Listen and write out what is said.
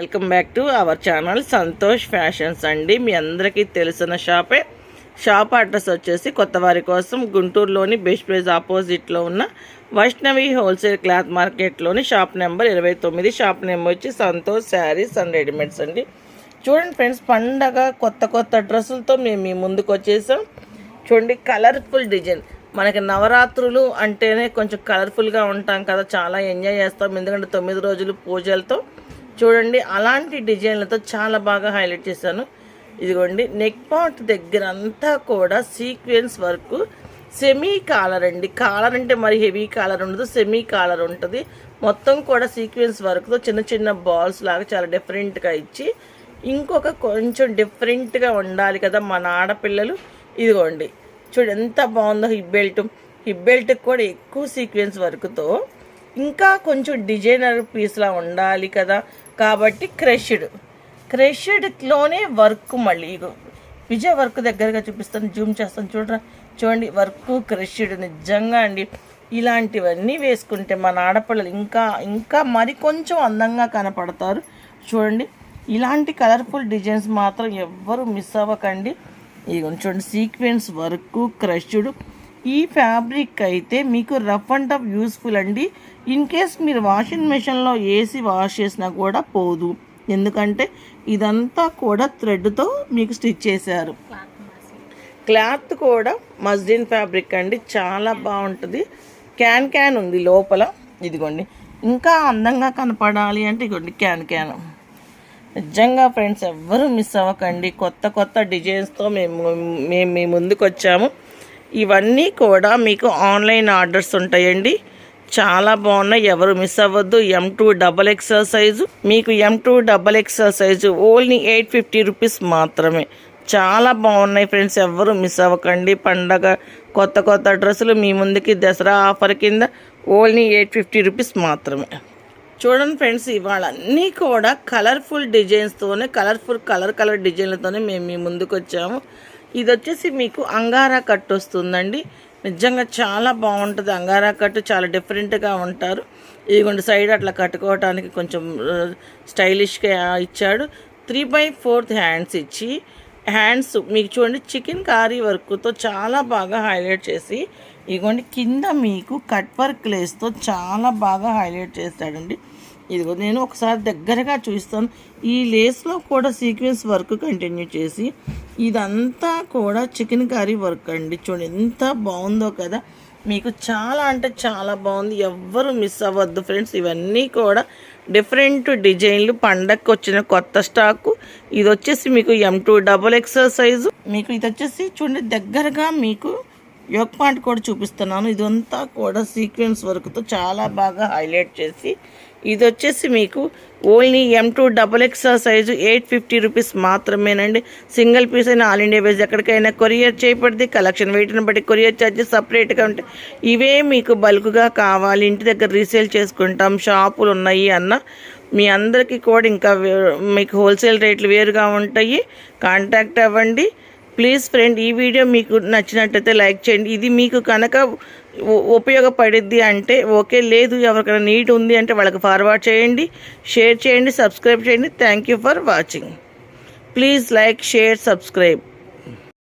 Welcome back to our channel Santosh fashions అండి. మీ అందరికీ తెలిసిన షాప్ అడ్రస్ వచ్చేసి కొత్తవారి కోసం గుంటూరులోని బెస్ట్ ప్రైజ్ ఆపోజిట్లో ఉన్న వైష్ణవి హోల్సేల్ క్లాత్ మార్కెట్లోని షాప్ నెంబర్ 29. షాప్ నెంబర్ వచ్చి సంతోష్ శారీస్ అండ్ రెడీమేడ్స్ అండి. చూడండి ఫ్రెండ్స్, పండగ కొత్త డ్రెస్సులతో మేము మీ ముందుకు వచ్చేసాం. చూడండి, కలర్ఫుల్ డిజైన్. మనకి నవరాత్రులు అంటేనే కొంచెం కలర్ఫుల్గా ఉంటాం కదా, చాలా ఎంజాయ్ చేస్తాం. ఎందుకంటే 9 రోజులు పూజలతో చూడండి అలాంటి డిజైన్లతో చాలా బాగా హైలైట్ చేశాను. ఇదిగోండి, నెక్ పార్ట్ దగ్గర అంతా కూడా సీక్వెన్స్ వర్క్, సెమీ కాలర్ అండి. కాలర్ అంటే మరి హెవీ కాలర్ ఉండదు, సెమీ కాలర్ ఉంటుంది. మొత్తం కూడా సీక్వెన్స్ వర్క్తో చిన్న బాల్స్ లాగా చాలా డిఫరెంట్గా ఇచ్చి, ఇంకొక కొంచెం డిఫరెంట్గా ఉండాలి కదా మన ఆడపిల్లలు. ఇదిగోండి చూడు ఎంత బాగుందో. హిప్ బెల్ట్కి కూడా ఎక్కువ సీక్వెన్స్ వర్క్తో ఇంకా కొంచెం డిజైనర్ పీస్లా ఉండాలి కదా, కాబట్టి క్రష్డ్లోనే వర్క్. మళ్ళీ విజయ వర్క్ దగ్గరగా చూపిస్తాను, జూమ్ చేస్తాను చూడండి వర్క్ క్రష్డ్. నిజంగా అండి, ఇలాంటివన్నీ వేసుకుంటే మన ఆడపిల్లలు ఇంకా మరి కొంచెం అందంగా కనపడతారు. చూడండి, ఇలాంటి కలర్ఫుల్ డిజైన్స్ మాత్రం ఎవ్వరు మిస్ అవ్వకండి. ఇదిగోండి చూడండి, సీక్వెన్స్ వర్క్ క్రష్డ్. ఈ ఫ్యాబ్రిక్ అయితే మీకు రఫ్ అండ్ టఫ్ యూస్ఫుల్ అండి. ఇన్ కేస్ మీరు వాషింగ్ మెషిన్లో వేసి వాష్ చేసినా కూడా పోదు, ఎందుకంటే ఇదంతా కూడా థ్రెడ్తో మీకు స్టిచ్ చేశారు. క్లాత్ కూడా మస్లిన్ ఫ్యాబ్రిక్ అండి, చాలా బాగుంటుంది. క్యాన్ ఉంది లోపల. ఇదిగోండి, ఇంకా అందంగా కనపడాలి అంటే ఇదిగోండి క్యాన్. నిజంగా ఫ్రెండ్స్, ఎవ్వరూ మిస్ అవ్వకండి. కొత్త డిజైన్స్తో మేము మీ ముందుకు వచ్చాము. ఇవన్నీ కూడా మీకు ఆన్లైన్ ఆర్డర్స్ ఉంటాయండి, చాలా బాగున్నాయి, ఎవరు మిస్ అవ్వద్దు. M2XXL సైజు, మీకు M2XXL సైజు ఓన్లీ 850 రూపీస్ మాత్రమే. చాలా బాగున్నాయి ఫ్రెండ్స్, ఎవరు మిస్ అవ్వకండి. పండగ కొత్త డ్రెస్సులు మీ ముందుకి దసరా ఆఫర్ కింద ఓన్లీ 850 రూపీస్ మాత్రమే. చూడండి ఫ్రెండ్స్, ఇవాళ అన్నీ కూడా కలర్ఫుల్ డిజైన్స్తోనే కలర్ డిజైన్లతోనే మేము మీ ముందుకు వచ్చాము. ఇది వచ్చేసి మీకు అంగారా కట్ వస్తుందండి. నిజంగా చాలా బాగుంటుంది అంగారా కట్, చాలా డిఫరెంట్గా ఉంటారు. ఇదిగోండి సైడ్ అట్లా కట్టుకోవడానికి కొంచెం స్టైలిష్గా ఇచ్చాడు. 3/4 హ్యాండ్స్ ఇచ్చి, హ్యాండ్స్ మీకు చూడండి చికెన్ కారీ వర్క్తో చాలా బాగా హైలైట్ చేసి, ఇదిగోండి కింద మీకు కట్ వర్క్ లేస్తో చాలా బాగా హైలైట్ చేస్తాడండి. ఇదిగో నేను ఒకసారి దగ్గరగా చూస్తాను. ఈ లేస్లో కూడా సీక్వెన్స్ వర్క్ కంటిన్యూ చేసి, ఇదంతా కూడా చికెన్ కర్రీ వర్క్ అండి. చూడండి ఎంత బాగుందో కదా, మీకు చాలా అంటే చాలా బాగుంది. ఎవ్వరు మిస్ అవ్వద్దు ఫ్రెండ్స్. ఇవన్నీ కూడా డిఫరెంట్ డిజైన్లు, పండగకి వచ్చిన కొత్త స్టాకు. ఇది వచ్చేసి మీకు M2XXL సైజు. మీకు ఇది వచ్చేసి చూడండి దగ్గరగా మీకు యోక్ పాయింట్ కూడా చూపిస్తున్నాను. ఇదంతా కూడా సీక్వెన్స్ వర్క్తో చాలా బాగా హైలైట్ చేసి, ఇది వచ్చేసి మీకు ఓన్లీ M2XXL సైజు 850 రూపీస్ మాత్రమేనండి. సింగిల్ పీస్ అయినా ఆల్ ఇండియా వైజ్ ఎక్కడికైనా కొరియర్ చేయబడింది. కలెక్షన్ వెయిట్ని బట్టి కొరియర్ ఛార్జెస్ సపరేట్గా ఉంటాయి. ఇవే మీకు బల్క్గా కావాలి, ఇంటి దగ్గర రీసేల్ చేసుకుంటాం, షాపులు ఉన్నాయి అన్న మీ అందరికీ కూడా ఇంకా మీకు హోల్సేల్ రేట్లు వేరుగా ఉంటాయి. కాంటాక్ట్ అవ్వండి ప్లీజ్ ఫ్రెండ్. ఈ వీడియో మీకు నచ్చినట్టయితే లైక్ చేయండి. ఇది మీకు కనుక ఉపయోగపడిద్ది అంటే ఓకే, లేదు ఎవరికైనా నీడ్ ఉంది అంటే వాళ్ళకి ఫార్వర్డ్ చేయండి, షేర్ చేయండి, సబ్స్క్రైబ్ చేయండి. Thank you for watching. Please like, share, subscribe.